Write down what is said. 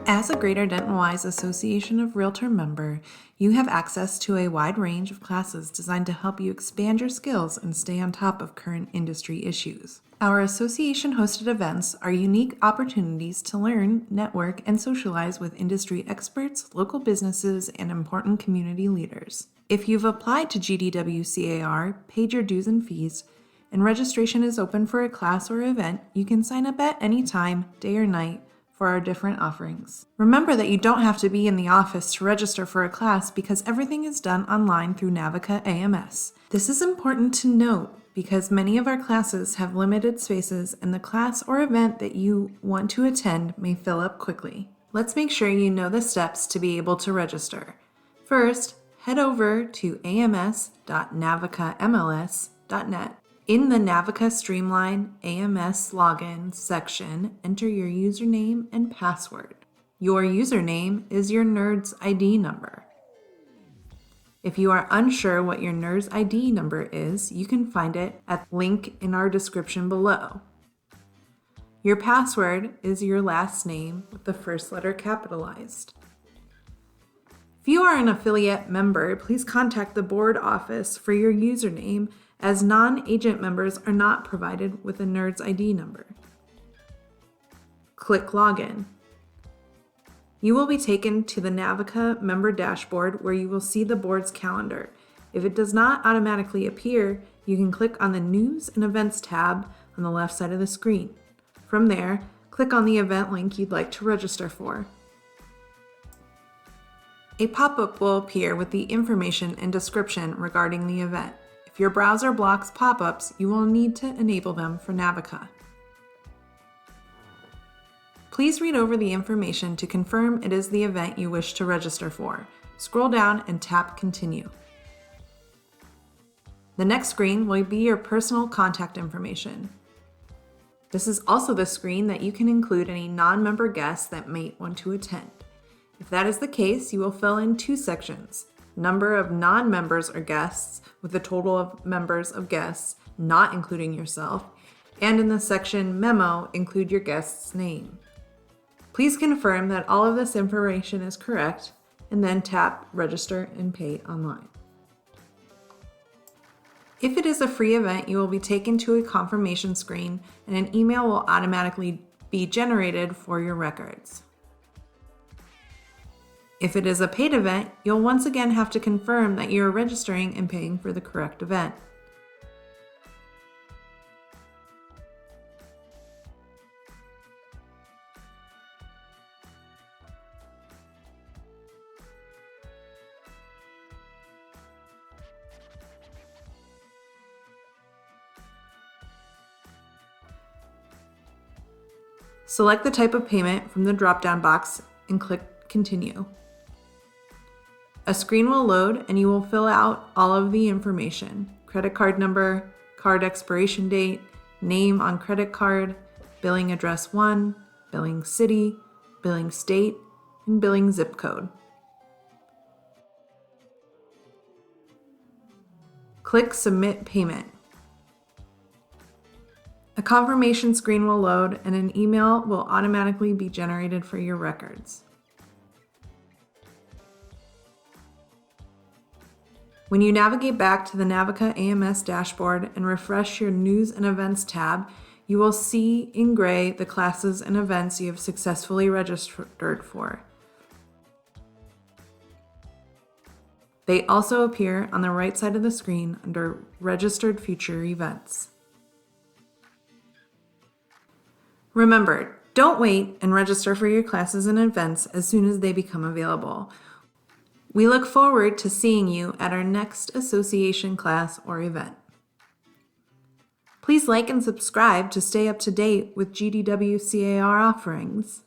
As a Greater Denton Wise Association of Realtor member, you have access to a wide range of classes designed to help you expand your skills and stay on top of current industry issues. Our association-hosted events are unique opportunities to learn, network, and socialize with industry experts, local businesses, and important community leaders. If you've applied to GDWCAR, paid your dues and fees, and registration is open for a class or event, you can sign up at any time, day or night, for our different offerings. Remember that you don't have to be in the office to register for a class because everything is done online through Navica AMS. This is important to note because many of our classes have limited spaces and the class or event that you want to attend may fill up quickly. Let's make sure you know the steps to be able to register. First, head over to ams.navicamls.net. In the Navica Streamline AMS Login section, enter your username and password. Your username is your NERDS ID number. If you are unsure what your NERDS ID number is, you can find it at the link in our description below. Your password is your last name with the first letter capitalized. If you are an affiliate member, please contact the board office for your username, as non-agent members are not provided with a NERDS ID number. Click Login. You will be taken to the Navica member dashboard where you will see the board's calendar. If it does not automatically appear, you can click on the News and Events tab on the left side of the screen. From there, click on the event link you'd like to register for. A pop-up will appear with the information and description regarding the event. If your browser blocks pop-ups, you will need to enable them for Navica. Please read over the information to confirm it is the event you wish to register for. Scroll down and tap Continue. The next screen will be your personal contact information. This is also the screen that you can include any non-member guests that may want to attend. If that is the case, you will fill in two sections: number of non-members or guests with the total of members of guests, not including yourself, and in the section Memo, include your guest's name. Please confirm that all of this information is correct, and then tap Register and Pay Online. If it is a free event, you will be taken to a confirmation screen, and an email will automatically be generated for your records. If it is a paid event, you'll once again have to confirm that you are registering and paying for the correct event. Select the type of payment from the drop-down box and click Continue. A screen will load and you will fill out all of the information: credit card number, card expiration date, name on credit card, billing address 1, billing city, billing state, and billing zip code. Click Submit Payment. A confirmation screen will load and an email will automatically be generated for your records. When you navigate back to the Navica AMS dashboard and refresh your News and Events tab, you will see in gray the classes and events you have successfully registered for. They also appear on the right side of the screen under Registered Future Events. Remember, don't wait and register for your classes and events as soon as they become available. We look forward to seeing you at our next association class or event. Please like and subscribe to stay up to date with GDWCAR offerings.